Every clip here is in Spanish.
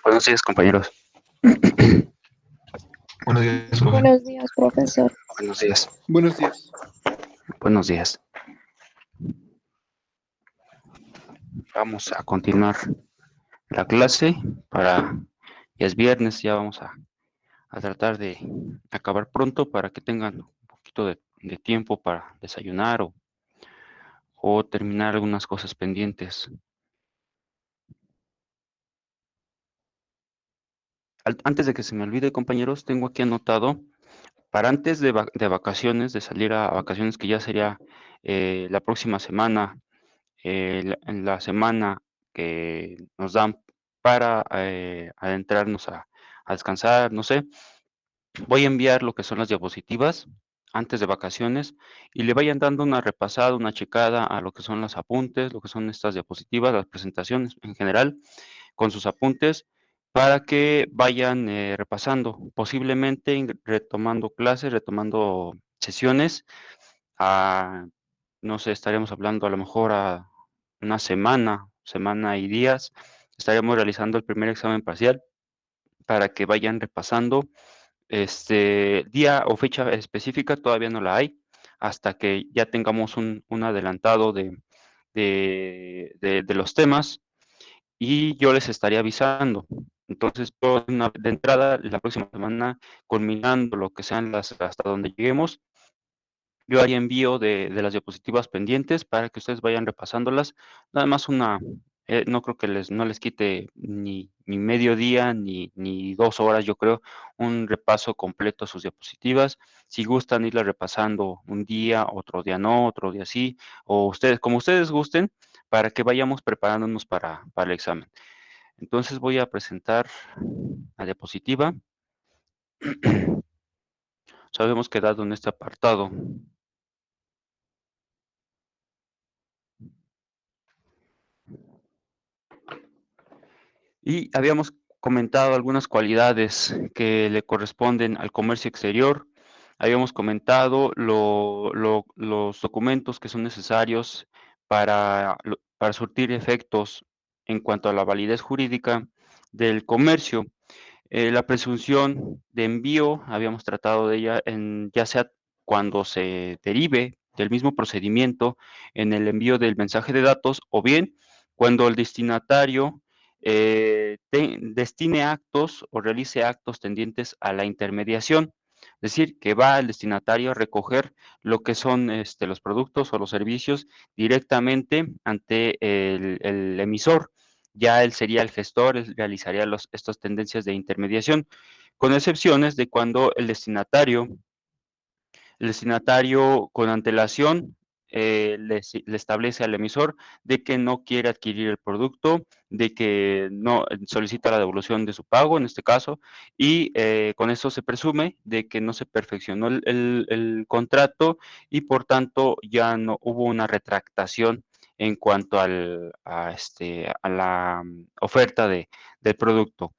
Buenos días, compañeros. Buenos días, joven. Buenos días, profesor. Buenos días. Buenos días. Buenos días. Vamos a continuar la clase para... Ya es viernes, ya vamos a tratar de acabar pronto para que tengan un poquito de tiempo para desayunar o terminar algunas cosas pendientes. Antes de que se me olvide, compañeros, tengo aquí anotado para antes de vacaciones, de salir a vacaciones, que ya sería la próxima semana, en la semana que nos dan para adentrarnos a descansar, no sé, voy a enviar lo que son las diapositivas antes de vacaciones y le vayan dando una repasada, una checada a lo que son los apuntes, lo que son estas diapositivas, las presentaciones en general, con sus apuntes, para que vayan repasando, posiblemente retomando clases, retomando sesiones. No sé, estaremos hablando a lo mejor a una semana y días, estaremos realizando el primer examen parcial para que vayan repasando. Día o fecha específica todavía no la hay, hasta que ya tengamos un adelantado de los temas y yo les estaría avisando. Entonces, yo de entrada, la próxima semana, culminando lo que sean hasta donde lleguemos, yo haría envío de las diapositivas pendientes para que ustedes vayan repasándolas. Nada más no creo que no les quite ni medio día ni 2 horas, yo creo, un repaso completo a sus diapositivas. Si gustan irlas repasando un día, otro día no, otro día sí, o ustedes, como ustedes gusten, para que vayamos preparándonos para el examen. Entonces voy a presentar la diapositiva. Habíamos quedado en este apartado. Y habíamos comentado algunas cualidades que le corresponden al comercio exterior. Habíamos comentado los documentos que son necesarios para surtir efectos en cuanto a la validez jurídica del comercio. La presunción de envío, habíamos tratado de ella, ya sea cuando se derive del mismo procedimiento en el envío del mensaje de datos, o bien cuando el destinatario destine actos o realice actos tendientes a la intermediación. Es decir, que va el destinatario a recoger lo que son los productos o los servicios directamente ante el emisor. Ya él sería el gestor, él realizaría estas tendencias de intermediación, con excepciones de cuando el destinatario con antelación le establece al emisor de que no quiere adquirir el producto, de que no solicita la devolución de su pago, en este caso, y con eso se presume de que no se perfeccionó el contrato y por tanto ya no hubo una retractación en cuanto a la oferta del producto.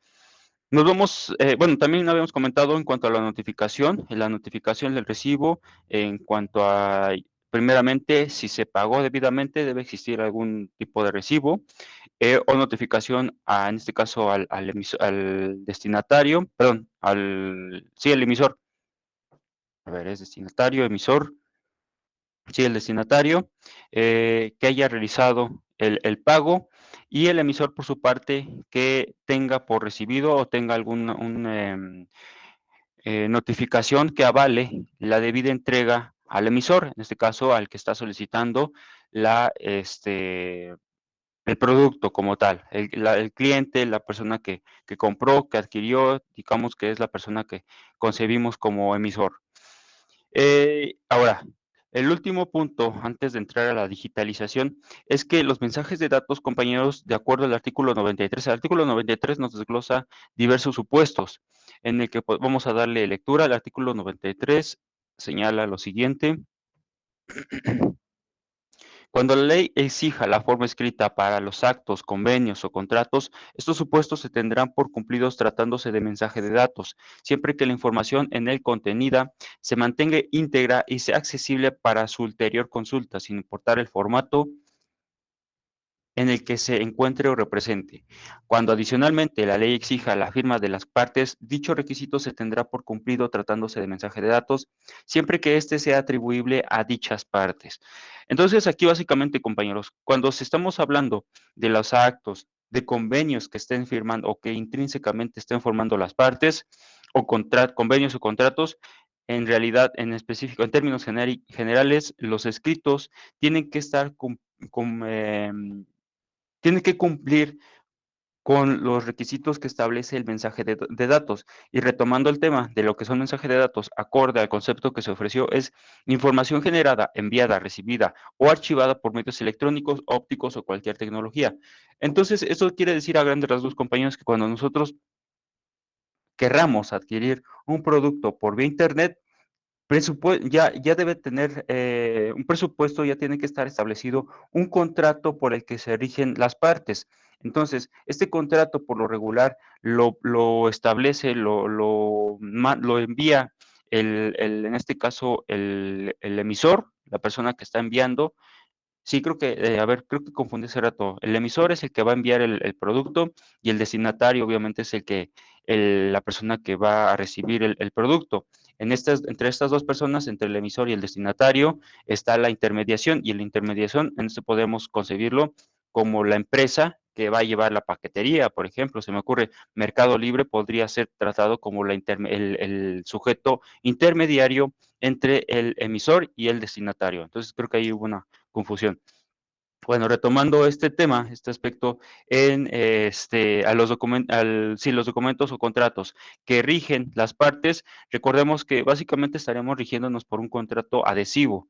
Nos vamos, bueno, también habíamos comentado en cuanto a la notificación del recibo, en cuanto a, primeramente, si se pagó debidamente, debe existir algún tipo de recibo, o notificación, en este caso, al destinatario, perdón, sí, el emisor. A ver, es destinatario, emisor, sí, el destinatario, que haya realizado el pago, y el emisor, por su parte, que tenga por recibido o tenga alguna notificación que avale la debida entrega al emisor, en este caso al que está solicitando el producto como tal, el cliente, la persona que compró, que adquirió, digamos que es la persona que concebimos como emisor. Ahora, el último punto, antes de entrar a la digitalización, es que los mensajes de datos, compañeros, de acuerdo al artículo 93, el artículo 93 nos desglosa diversos supuestos, en el que vamos a darle lectura. El artículo 93 señala lo siguiente: cuando la ley exija la forma escrita para los actos, convenios o contratos, estos supuestos se tendrán por cumplidos tratándose de mensaje de datos, siempre que la información en él contenida se mantenga íntegra y sea accesible para su ulterior consulta, sin importar el formato en el que se encuentre o represente. Cuando adicionalmente la ley exija la firma de las partes, dicho requisito se tendrá por cumplido tratándose de mensaje de datos, siempre que éste sea atribuible a dichas partes. Entonces, aquí básicamente, compañeros, cuando se estamos hablando de los actos, de convenios que estén firmando o que intrínsecamente estén formando las partes, o convenios o contratos, en realidad, en específico, en términos generales, los escritos tienen que estar tienen que cumplir con los requisitos que establece el mensaje de datos. Y retomando el tema de lo que son mensajes de datos, acorde al concepto que se ofreció, es información generada, enviada, recibida o archivada por medios electrónicos, ópticos o cualquier tecnología. Entonces, eso quiere decir a grandes rasgos, compañeros, que cuando nosotros querramos adquirir un producto por vía Internet, ya debe tener un presupuesto, ya tiene que estar establecido un contrato por el que se rigen las partes. Entonces, este contrato por lo regular lo establece, lo envía en este caso, el emisor, la persona que está enviando. Sí, creo que, a ver, creo que confundí hace rato. El emisor es el que va a enviar el producto y el destinatario, obviamente, es la persona que va a recibir el producto. Entre estas dos personas, entre el emisor y el destinatario, está la intermediación, y en la intermediación, en esto podemos concebirlo como la empresa que va a llevar la paquetería, por ejemplo, se me ocurre, Mercado Libre podría ser tratado como el sujeto intermediario entre el emisor y el destinatario. Entonces, creo que ahí hubo una confusión. Bueno, retomando este tema, este aspecto, los documentos o contratos que rigen las partes, recordemos que básicamente estaremos rigiéndonos por un contrato adhesivo.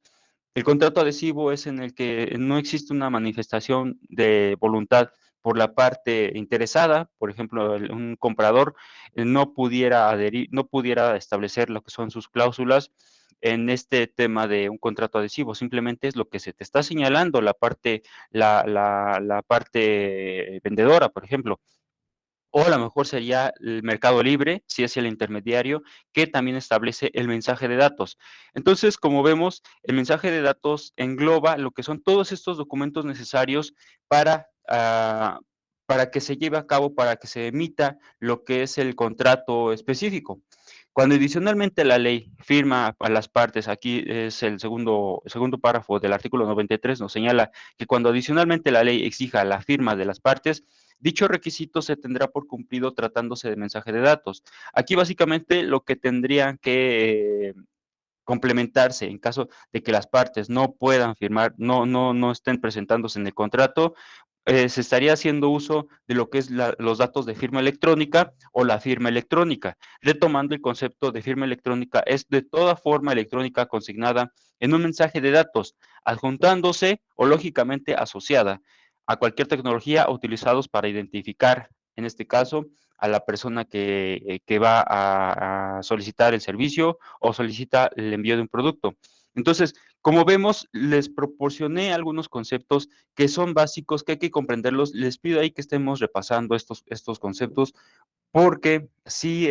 El contrato adhesivo es en el que no existe una manifestación de voluntad por la parte interesada. Por ejemplo, un comprador no pudiera adherir, no pudiera establecer lo que son sus cláusulas en este tema de un contrato adhesivo. Simplemente es lo que se te está señalando la parte vendedora, por ejemplo. O a lo mejor sería el Mercado Libre, si es el intermediario, que también establece el mensaje de datos. Entonces, como vemos, el mensaje de datos engloba lo que son todos estos documentos necesarios para que se lleve a cabo, para que se emita lo que es el contrato específico. Cuando adicionalmente la ley firma a las partes, aquí es el segundo párrafo del artículo 93, nos señala que cuando adicionalmente la ley exija la firma de las partes, dicho requisito se tendrá por cumplido tratándose de mensaje de datos. Aquí básicamente lo que tendrían que complementarse en caso de que las partes no puedan firmar, no estén presentándose en el contrato, se estaría haciendo uso de lo que es los datos de firma electrónica o la firma electrónica. Retomando el concepto de firma electrónica, es de toda forma electrónica consignada en un mensaje de datos, adjuntándose o lógicamente asociada a cualquier tecnología utilizados para identificar, en este caso, a la persona que va a solicitar el servicio o solicita el envío de un producto. Entonces, como vemos, les proporcioné algunos conceptos que son básicos, que hay que comprenderlos. Les pido ahí que estemos repasando estos conceptos porque sí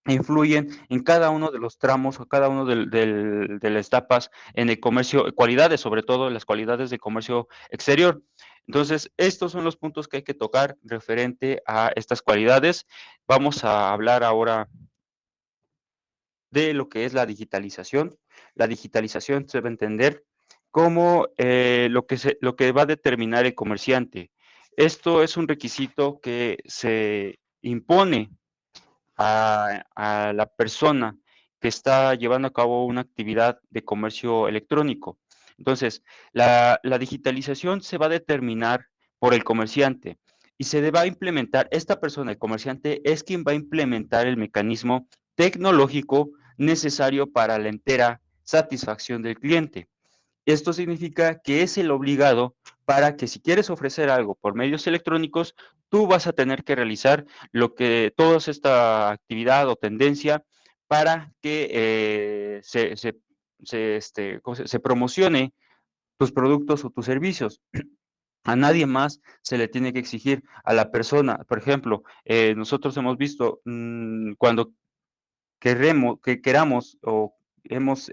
influyen en cada uno de los tramos o cada uno de las etapas en el comercio, cualidades, sobre todo las cualidades de comercio exterior. Entonces, estos son los puntos que hay que tocar referente a estas cualidades. Vamos a hablar ahora de lo que es la digitalización. La digitalización se debe entender como lo que va a determinar el comerciante. Esto es un requisito que se impone a la persona que está llevando a cabo una actividad de comercio electrónico. Entonces, la digitalización se va a determinar por el comerciante y se va a implementar, esta persona, el comerciante, es quien va a implementar el mecanismo tecnológico necesario para la entera satisfacción del cliente. Esto significa que es el obligado para que si quieres ofrecer algo por medios electrónicos, tú vas a tener que realizar toda esta actividad o tendencia para que se promocione tus productos o tus servicios. A nadie más se le tiene que exigir a la persona. Por ejemplo, nosotros hemos visto cuando queramos o hemos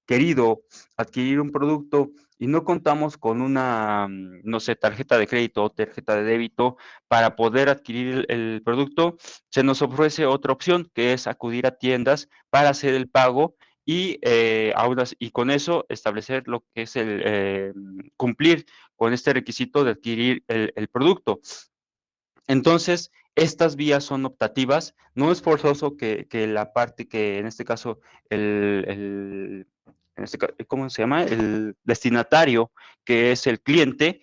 querido adquirir un producto y no contamos con una, no sé, tarjeta de crédito o tarjeta de débito para poder adquirir el producto, se nos ofrece otra opción, que es acudir a tiendas para hacer el pago y, y con eso establecer lo que es cumplir con este requisito de adquirir el producto. Entonces, estas vías son optativas, no es forzoso que la parte que en este caso el en este ¿cómo se llama? El destinatario, que es el cliente,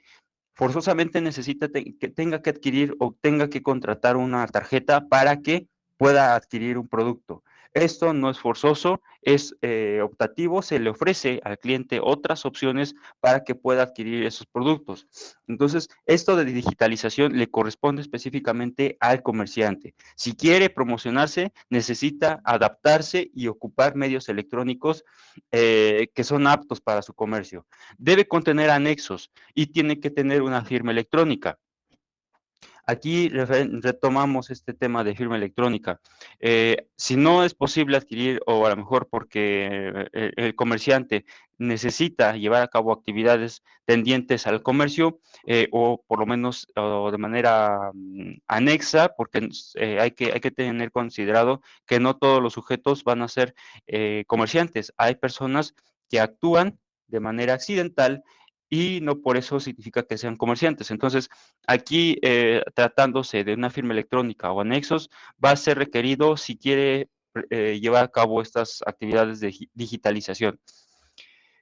forzosamente necesita que tenga que adquirir o tenga que contratar una tarjeta para que pueda adquirir un producto. Esto no es forzoso, es optativo, se le ofrece al cliente otras opciones para que pueda adquirir esos productos. Entonces, esto de digitalización le corresponde específicamente al comerciante. Si quiere promocionarse, necesita adaptarse y ocupar medios electrónicos que son aptos para su comercio. Debe contener anexos y tiene que tener una firma electrónica. Aquí retomamos este tema de firma electrónica. Si no es posible adquirir, o a lo mejor porque el comerciante necesita llevar a cabo actividades tendientes al comercio, o por lo menos o de manera anexa, porque hay que tener considerado que no todos los sujetos van a ser comerciantes. Hay personas que actúan de manera accidental y no por eso significa que sean comerciantes. Entonces, aquí, tratándose de una firma electrónica o anexos, va a ser requerido si quiere llevar a cabo estas actividades de digitalización.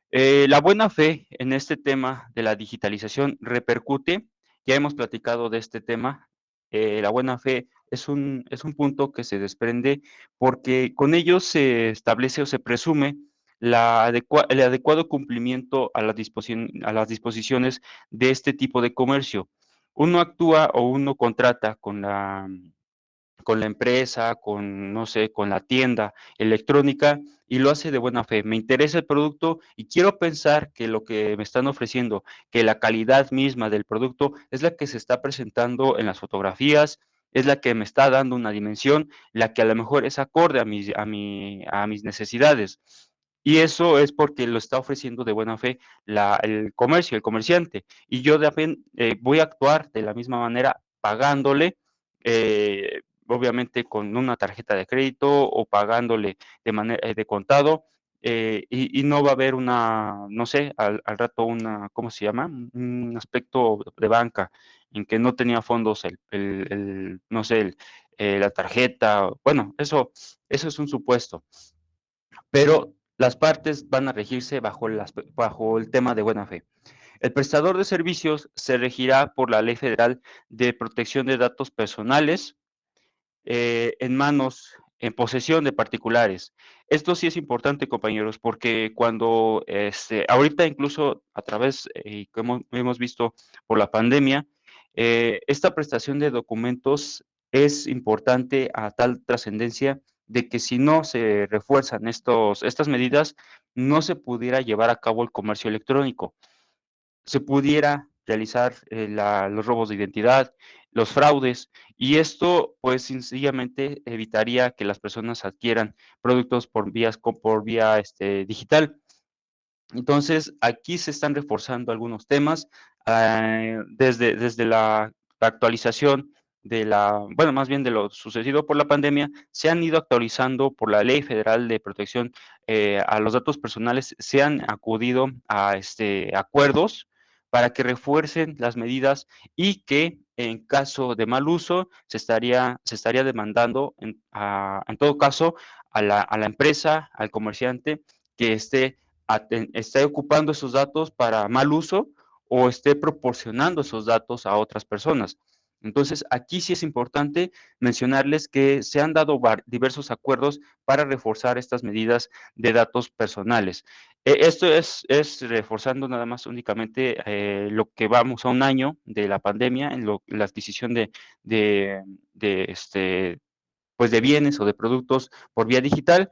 La buena fe en este tema de la digitalización repercute, ya hemos platicado de este tema, la buena fe es un punto que se desprende porque con ello se establece o se presume el adecuado cumplimiento a las disposiciones de este tipo de comercio. Uno actúa o uno contrata con la empresa, con, no sé, con la tienda electrónica y lo hace de buena fe. Me interesa el producto y quiero pensar que lo que me están ofreciendo, que la calidad misma del producto es la que se está presentando en las fotografías, es la que me está dando una dimensión, la que a lo mejor es acorde a mis necesidades. Y eso es porque lo está ofreciendo de buena fe el comercio, el comerciante. Y yo voy a actuar de la misma manera pagándole obviamente con una tarjeta de crédito o pagándole de manera de contado, y no va a haber una, no sé, al rato una, ¿cómo se llama? Un aspecto de banca en que no tenía fondos no sé, la tarjeta, bueno, eso es un supuesto, pero las partes van a regirse bajo el tema de buena fe. El prestador de servicios se regirá por la Ley Federal de Protección de Datos Personales, en posesión de particulares. Esto sí es importante, compañeros, porque cuando, ahorita incluso a través, como hemos visto por la pandemia, esta prestación de documentos es importante a tal trascendencia de que si no se refuerzan estas medidas, no se pudiera llevar a cabo el comercio electrónico, se pudiera realizar los robos de identidad, los fraudes, y esto pues sencillamente evitaría que las personas adquieran productos por vía digital. Entonces, aquí se están reforzando algunos temas, desde la actualización bueno, más bien de lo sucedido por la pandemia, se han ido actualizando por la Ley Federal de Protección a los datos personales, se han acudido a acuerdos para que refuercen las medidas y que en caso de mal uso se estaría demandando en todo caso a la empresa, al comerciante que esté ocupando esos datos para mal uso o esté proporcionando esos datos a otras personas. Entonces, aquí sí es importante mencionarles que se han dado diversos acuerdos para reforzar estas medidas de datos personales. Esto es reforzando nada más únicamente lo que vamos a un año de la pandemia en la adquisición de, de, este, pues de bienes o de productos por vía digital,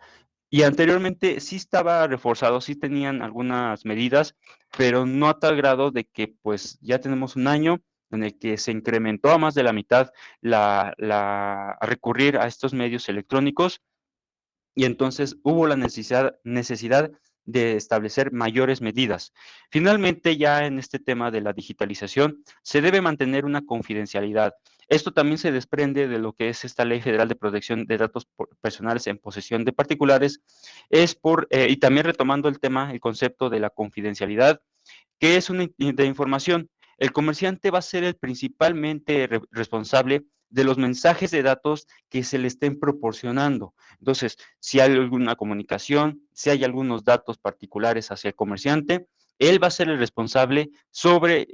y anteriormente sí estaba reforzado, sí tenían algunas medidas, pero no a tal grado de que pues ya tenemos un año en el que se incrementó a más de la mitad a recurrir a estos medios electrónicos y entonces hubo la necesidad de establecer mayores medidas. Finalmente, ya en este tema de la digitalización, se debe mantener una confidencialidad. Esto también se desprende de lo que es esta Ley Federal de Protección de Datos Personales en posesión de particulares, y también retomando el tema, el concepto de la confidencialidad, que es una de información. El comerciante va a ser el principalmente responsable de los mensajes de datos que se le estén proporcionando. Entonces, si hay alguna comunicación, si hay algunos datos particulares hacia el comerciante, él va a ser el responsable sobre,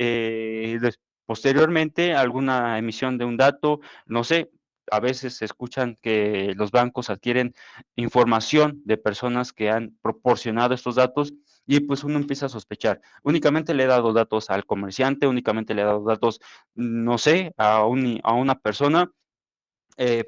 posteriormente, alguna emisión de un dato, no sé, a veces se escuchan que los bancos adquieren información de personas que han proporcionado estos datos y pues uno empieza a sospechar. Únicamente le he dado datos al comerciante, únicamente le he dado datos, no sé, a una persona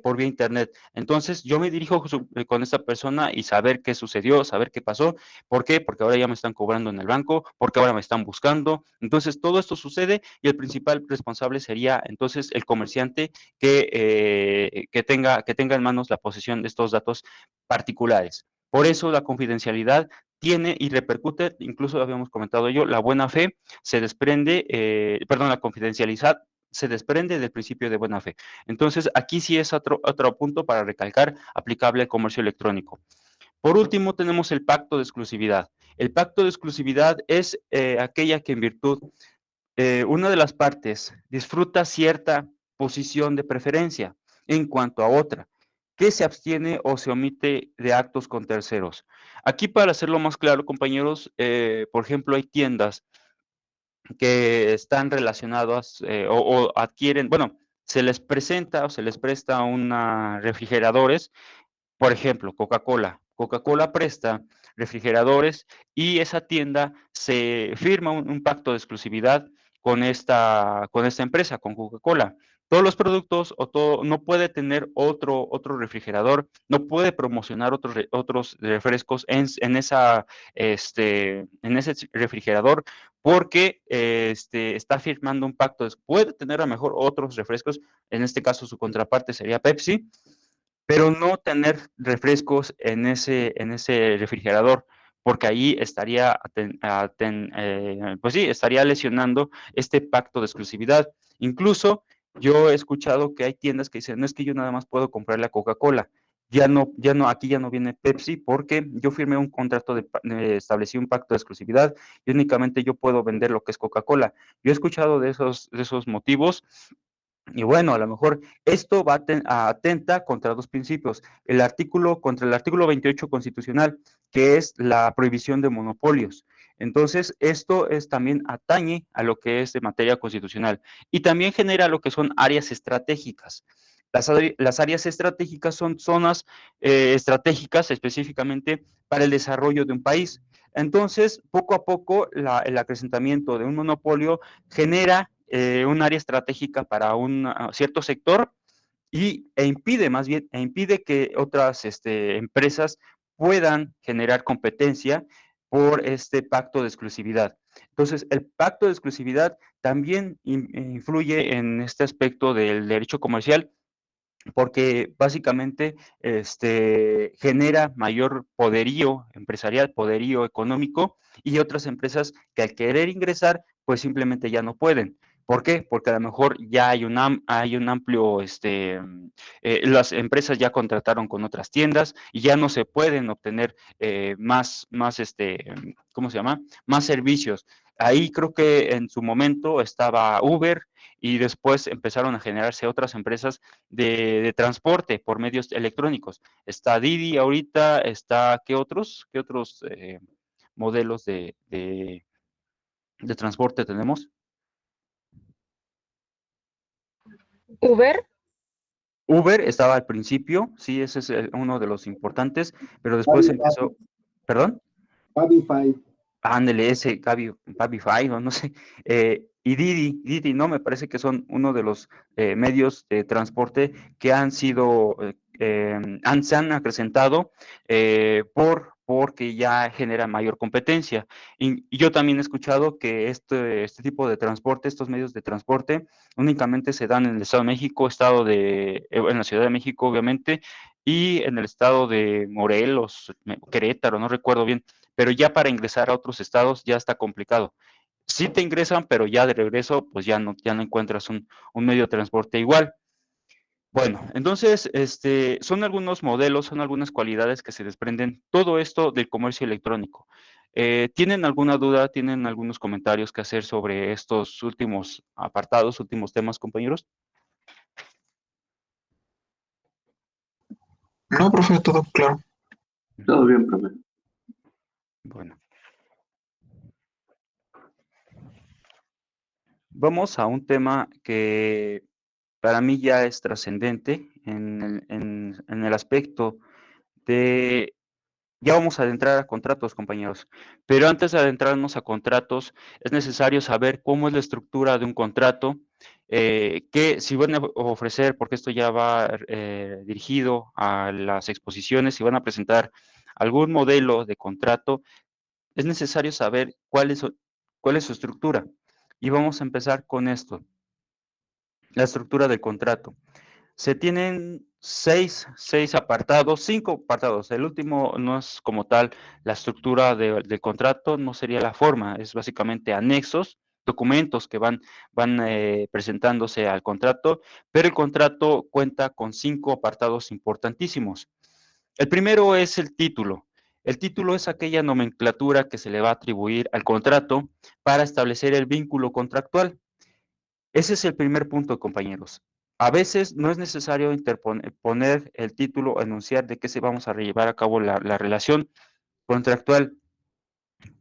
por vía internet. Entonces, yo me dirijo con esta persona y saber qué sucedió, saber qué pasó. ¿Por qué? Porque ahora ya me están cobrando en el banco, porque ahora me están buscando. Entonces, todo esto sucede y el principal responsable sería entonces el comerciante que tenga en manos la posesión de estos datos particulares. Por eso la confidencialidad tiene y repercute, incluso habíamos comentado yo, la buena fe se desprende, perdón, la confidencialidad se desprende del principio de buena fe. Entonces, aquí sí es otro punto para recalcar aplicable al comercio electrónico. Por último, tenemos el pacto de exclusividad. El pacto de exclusividad es aquella que en virtud una de las partes disfruta cierta posición de preferencia en cuanto a otra, que se abstiene o se omite de actos con terceros. Aquí, para hacerlo más claro, compañeros, por ejemplo, hay tiendas que están relacionadas o adquieren, bueno, se les presenta o se les presta una refrigeradores, por ejemplo, Coca-Cola. Coca-Cola presta refrigeradores y esa tienda se firma un pacto de exclusividad con esta empresa, con Coca-Cola. Todos los productos o todo, no puede tener otro refrigerador, no puede promocionar otros refrescos en ese refrigerador porque está firmando un pacto. Puede tener a lo mejor otros refrescos, en este caso su contraparte sería Pepsi, pero no tener refrescos en ese refrigerador, porque ahí estaría, pues sí, estaría lesionando este pacto de exclusividad. Incluso yo he escuchado que hay tiendas que dicen, no es que yo nada más puedo comprar la Coca-Cola, aquí ya no viene Pepsi porque yo firmé un contrato establecí un pacto de exclusividad y únicamente yo puedo vender lo que es Coca-Cola. Yo he escuchado de esos motivos y bueno, a lo mejor esto va atenta contra dos principios. Contra el artículo 28 constitucional, que es la prohibición de monopolios. Entonces, esto también atañe a lo que es de materia constitucional y también genera lo que son áreas estratégicas. Las áreas estratégicas son zonas estratégicas específicamente para el desarrollo de un país. Entonces, poco a poco, el acrecentamiento de un monopolio genera un área estratégica para un cierto sector e impide que otras empresas puedan generar competencia por este pacto de exclusividad. Entonces, el pacto de exclusividad también influye en este aspecto del derecho comercial porque básicamente genera mayor poderío empresarial, poderío económico y otras empresas que al querer ingresar, pues simplemente ya no pueden. ¿Por qué? Porque a lo mejor ya hay un amplio, las empresas ya contrataron con otras tiendas y ya no se pueden obtener ¿cómo se llama? Más servicios. Ahí creo que en su momento estaba Uber y después empezaron a generarse otras empresas de transporte por medios electrónicos. Está Didi ahorita, ¿qué otros modelos de transporte tenemos? Uber, Uber estaba al principio, sí, ese es uno de los importantes, pero después Cabify, empezó, ¿perdón? Cabify. Ándele, ese Cabify, o no sé, y Didi, ¿no? Me parece que son uno de los medios de transporte que han sido, se han acrecentado porque ya genera mayor competencia. Y yo también he escuchado que este tipo de transporte, estos medios de transporte, únicamente se dan en el Estado de México, en la Ciudad de México, obviamente, y en el estado de Morelos, Querétaro, no recuerdo bien, pero ya para ingresar a otros estados ya está complicado. Sí te ingresan, pero ya de regreso, pues ya no encuentras un medio de transporte igual. Bueno, entonces, son algunos modelos, son algunas cualidades que se desprenden todo esto del comercio electrónico. ¿Tienen alguna duda, tienen algunos comentarios que hacer sobre estos últimos apartados, últimos temas, compañeros? No, profe, todo claro. Todo bien, profe. Bueno, vamos a un tema que para mí ya es trascendente en el aspecto de. Ya vamos a adentrar a contratos, compañeros, pero antes de adentrarnos a contratos, es necesario saber cómo es la estructura de un contrato, que si van a ofrecer, porque esto ya va dirigido a las exposiciones, si van a presentar algún modelo de contrato, es necesario saber cuál es su estructura. Y vamos a empezar con esto, la estructura del contrato. Se tienen seis apartados, 5 apartados. El último no es como tal la estructura del contrato, no sería la forma, es básicamente anexos, documentos que van presentándose al contrato, pero el contrato cuenta con 5 apartados importantísimos. El primero es el título. El título es aquella nomenclatura que se le va a atribuir al contrato para establecer el vínculo contractual. Ese es el primer punto, compañeros. A veces no es necesario poner el título, enunciar de qué se vamos a llevar a cabo la relación contractual,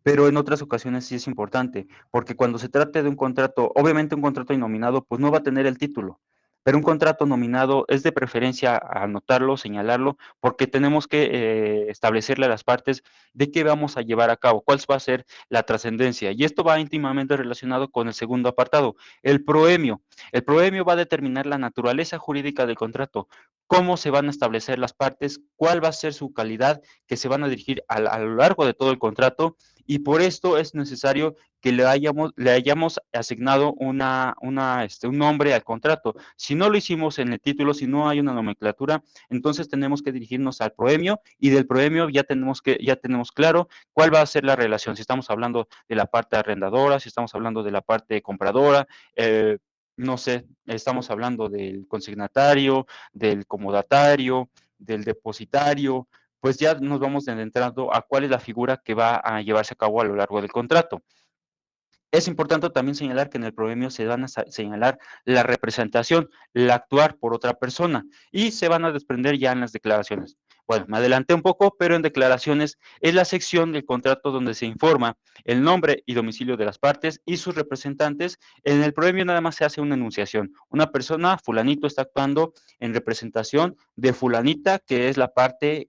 pero en otras ocasiones sí es importante, porque cuando se trate de un contrato, obviamente un contrato innominado, pues no va a tener el título, pero un contrato nominado es de preferencia anotarlo, señalarlo, porque tenemos que establecerle a las partes de qué vamos a llevar a cabo, cuál va a ser la trascendencia. Y esto va íntimamente relacionado con el segundo apartado, el proemio. El proemio va a determinar la naturaleza jurídica del contrato, cómo se van a establecer las partes, cuál va a ser su calidad, que se van a dirigir a lo largo de todo el contrato, y por esto es necesario que le hayamos asignado un nombre al contrato. Si no lo hicimos en el título, si no hay una nomenclatura, entonces tenemos que dirigirnos al proemio, y del proemio ya tenemos claro cuál va a ser la relación, si estamos hablando de la parte arrendadora, si estamos hablando de la parte compradora, no sé, estamos hablando del consignatario, del comodatario, del depositario, pues ya nos vamos adentrando a cuál es la figura que va a llevarse a cabo a lo largo del contrato. Es importante también señalar que en el proemio se van a señalar la representación, el actuar por otra persona, y se van a desprender ya en las declaraciones. Bueno, me adelanté un poco, pero en declaraciones es la sección del contrato donde se informa el nombre y domicilio de las partes y sus representantes. En el proemio nada más se hace una enunciación. Una persona, fulanito, está actuando en representación de fulanita, que es la parte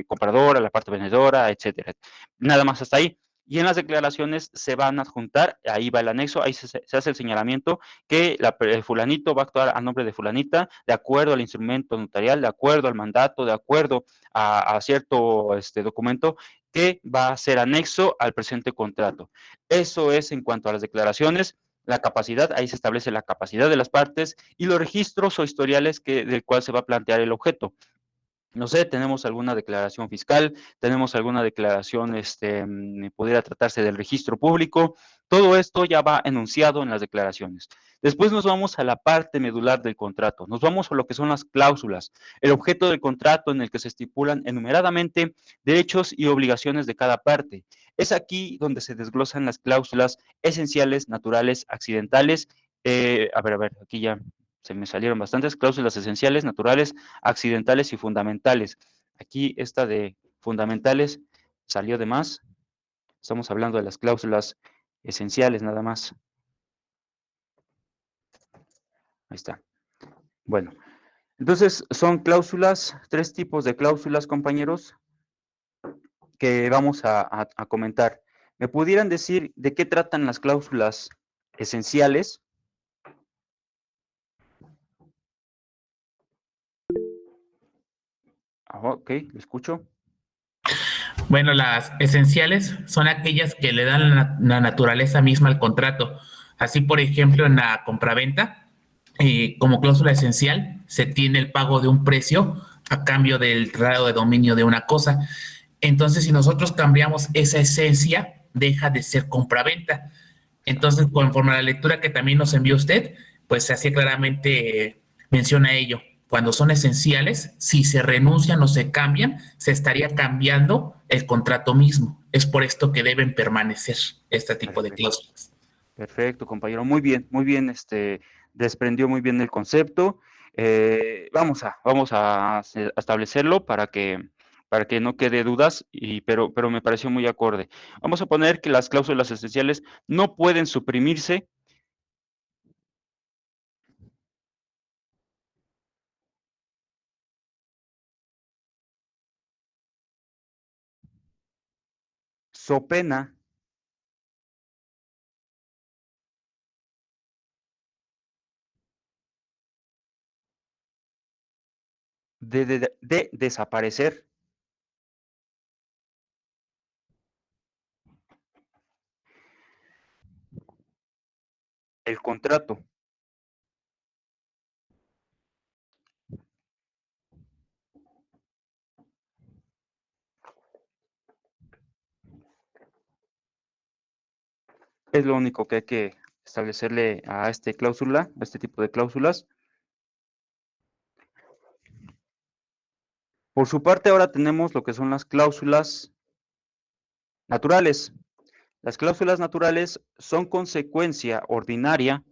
compradora, la parte vendedora, etcétera. Nada más hasta ahí. Y en las declaraciones se van a adjuntar, ahí va el anexo, ahí se hace el señalamiento que el fulanito va a actuar a nombre de fulanita, de acuerdo al instrumento notarial, de acuerdo al mandato, de acuerdo a cierto documento que va a ser anexo al presente contrato. Eso es en cuanto a las declaraciones. La capacidad, ahí se establece la capacidad de las partes y los registros o historiales del cual se va a plantear el objeto. No sé, tenemos alguna declaración fiscal, tenemos alguna declaración, pudiera tratarse del registro público, todo esto ya va enunciado en las declaraciones. Después nos vamos a la parte medular del contrato, nos vamos a lo que son las cláusulas, el objeto del contrato en el que se estipulan enumeradamente derechos y obligaciones de cada parte. Es aquí donde se desglosan las cláusulas esenciales, naturales, accidentales. A ver, aquí ya se me salieron bastantes cláusulas esenciales, naturales, accidentales y fundamentales. Aquí esta de fundamentales salió de más. Estamos hablando de las cláusulas esenciales nada más. Ahí está. Bueno, entonces son cláusulas, 3 tipos de cláusulas, compañeros, que vamos a comentar. ¿Me pudieran decir de qué tratan las cláusulas esenciales? Ok, lo escucho. Bueno, las esenciales son aquellas que le dan la naturaleza misma al contrato. Así, por ejemplo, en la compraventa, como cláusula esencial, se tiene el pago de un precio a cambio del grado de dominio de una cosa. Entonces, si nosotros cambiamos esa esencia, deja de ser compraventa. Entonces, conforme a la lectura que también nos envió usted, pues así claramente menciona ello. Cuando son esenciales, si se renuncian o se cambian, se estaría cambiando el contrato mismo. Es por esto que deben permanecer este tipo de Perfecto. cláusulas. Perfecto, compañero. Muy bien, desprendió muy bien el concepto. Vamos a establecerlo para que no quede dudas, pero me pareció muy acorde. Vamos a poner que las cláusulas esenciales no pueden suprimirse, so pena de desaparecer el contrato. Es lo único que hay que establecerle a esta cláusula, a este tipo de cláusulas. Por su parte, ahora tenemos lo que son las cláusulas naturales. Las cláusulas naturales son consecuencia ordinaria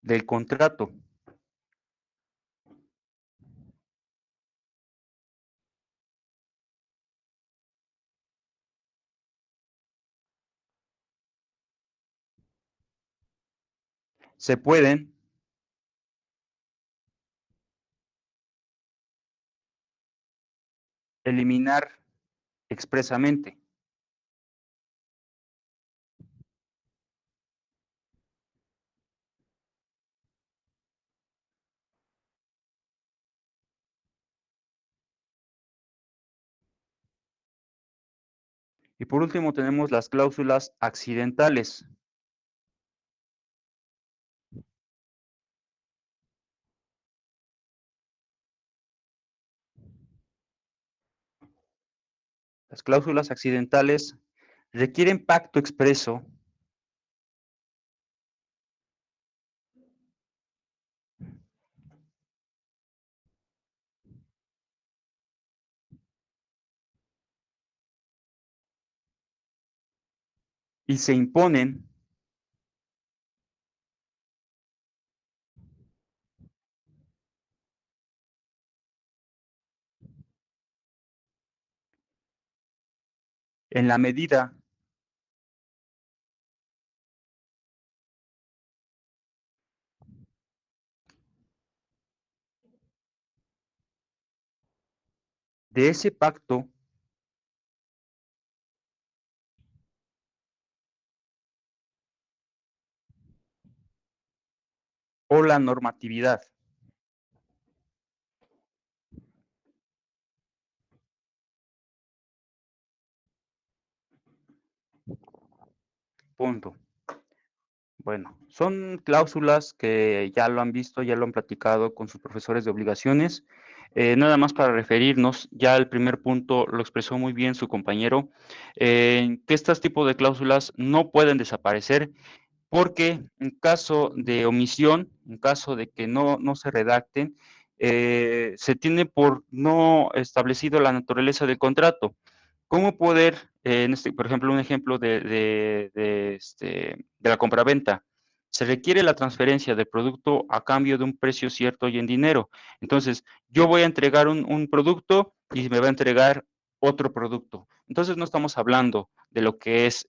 del contrato. Se pueden eliminar expresamente. Y por último tenemos las cláusulas accidentales. Las cláusulas accidentales requieren pacto expreso y se imponen en la medida de ese pacto o la normatividad. Punto. Bueno, son cláusulas que ya lo han visto, ya lo han platicado con sus profesores de obligaciones. Nada más para referirnos, ya el primer punto lo expresó muy bien su compañero, que estos tipos de cláusulas no pueden desaparecer porque en caso de omisión, en caso de que no se redacten, se tiene por no establecido la naturaleza del contrato. ¿Cómo poder, por ejemplo, un ejemplo de la compraventa? Se requiere la transferencia del producto a cambio de un precio cierto y en dinero. Entonces, yo voy a entregar un producto y me va a entregar otro producto. Entonces, no estamos hablando de lo que es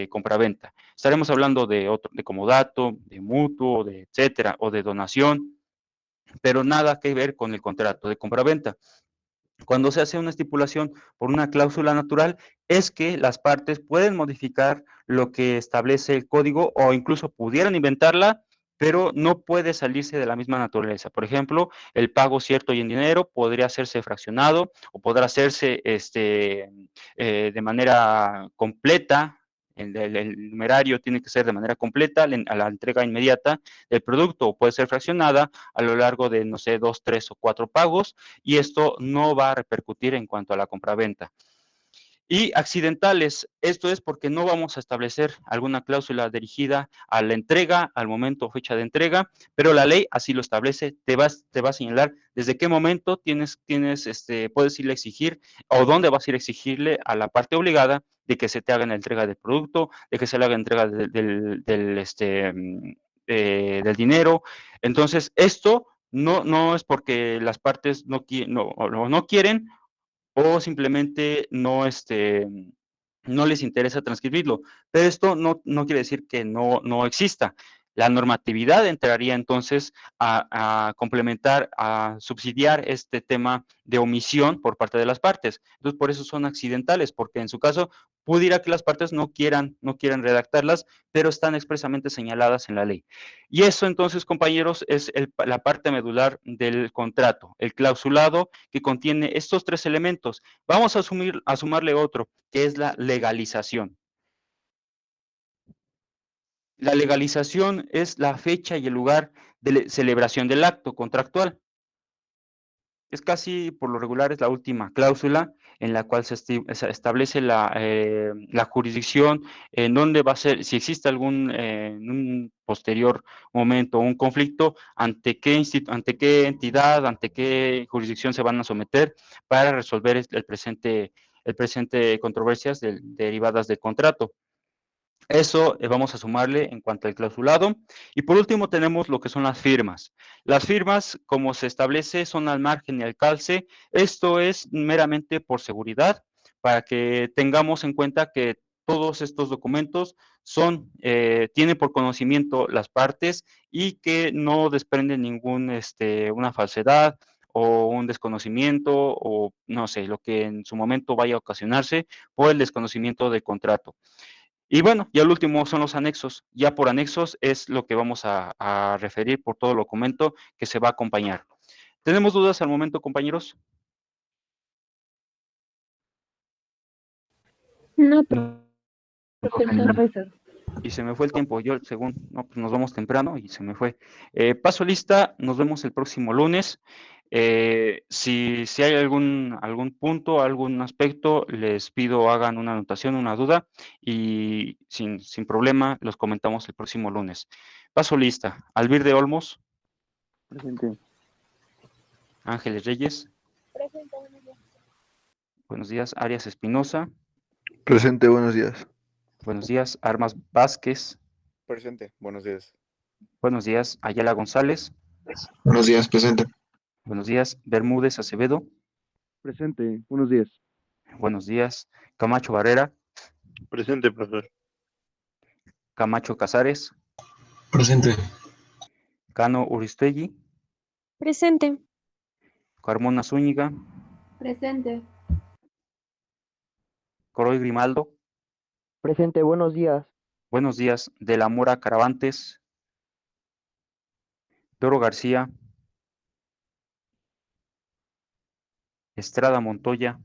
compraventa. Estaremos hablando de otro, de comodato, de mutuo, de etcétera, o de donación, pero nada que ver con el contrato de compraventa. Cuando se hace una estipulación por una cláusula natural, es que las partes pueden modificar lo que establece el código o incluso pudieran inventarla pero no puede salirse de la misma naturaleza. Por ejemplo, el pago cierto y en dinero podría hacerse fraccionado o podrá hacerse de manera completa. El numerario tiene que ser de manera completa a la entrega inmediata del producto, o puede ser fraccionada a lo largo de, no sé, 2, 3 o 4 pagos, y esto no va a repercutir en cuanto a la compraventa. Y accidentales, esto es porque no vamos a establecer alguna cláusula dirigida a la entrega, al momento o fecha de entrega, pero la ley así lo establece, te va a señalar desde qué momento puedes ir a exigir o dónde vas a ir a exigirle a la parte obligada de que se te haga la entrega del producto, de que se le haga entrega del dinero. Entonces, esto no es porque las partes no quieren o simplemente no les interesa transcribirlo. Pero esto no quiere decir que no exista. La normatividad entraría entonces a complementar, a subsidiar este tema de omisión por parte de las partes. Entonces, por eso son accidentales, porque en su caso pudiera que las partes no quieran redactarlas, pero están expresamente señaladas en la ley. Y eso entonces, compañeros, es la parte medular del contrato, el clausulado que contiene estos 3 elementos. Vamos a sumarle otro, que es la legalización. La legalización es la fecha y el lugar de celebración del acto contractual. Es casi, por lo regular, es la última cláusula en la cual se establece la jurisdicción, en dónde va a ser, si existe en un posterior momento un conflicto, ante qué entidad, ante qué jurisdicción se van a someter para resolver el presente controversias derivadas del contrato. Eso vamos a sumarle en cuanto al clausulado. Y por último tenemos lo que son las firmas. Las firmas, como se establece, son al margen y al calce. Esto es meramente por seguridad, para que tengamos en cuenta que todos estos documentos tienen por conocimiento las partes y que no desprenden una falsedad o un desconocimiento o no sé, lo que en su momento vaya a ocasionarse por el desconocimiento del contrato. Y bueno, ya el último son los anexos. Ya por anexos es lo que vamos a referir por todo el documento que se va a acompañar. ¿Tenemos dudas al momento, compañeros? No, No, profesor. y se me fue el tiempo. Yo, según, no, pues nos vamos temprano y se me fue. Paso lista, nos vemos el próximo lunes. Si hay algún punto, algún aspecto, les pido hagan una anotación, una duda, y sin problema los comentamos el próximo lunes. Paso lista. Albir de Olmos, Presente. Ángeles Reyes, Presente, buenos días. buenos días. Arias Espinosa, Presente, buenos días. buenos días. Armas Vázquez, Presente, buenos días. buenos días. Ayala González, Buenos días, presente. buenos días. Bermúdez Acevedo, Presente. Buenos días. buenos días. Camacho Barrera, Presente, profesor. Camacho Casares, Presente. Cano Uristegui, Presente. Carmona Zúñiga, Presente. Coroy Grimaldo, Presente, buenos días. buenos días. De la Mora Caravantes, Toro García, Estrada Montoya,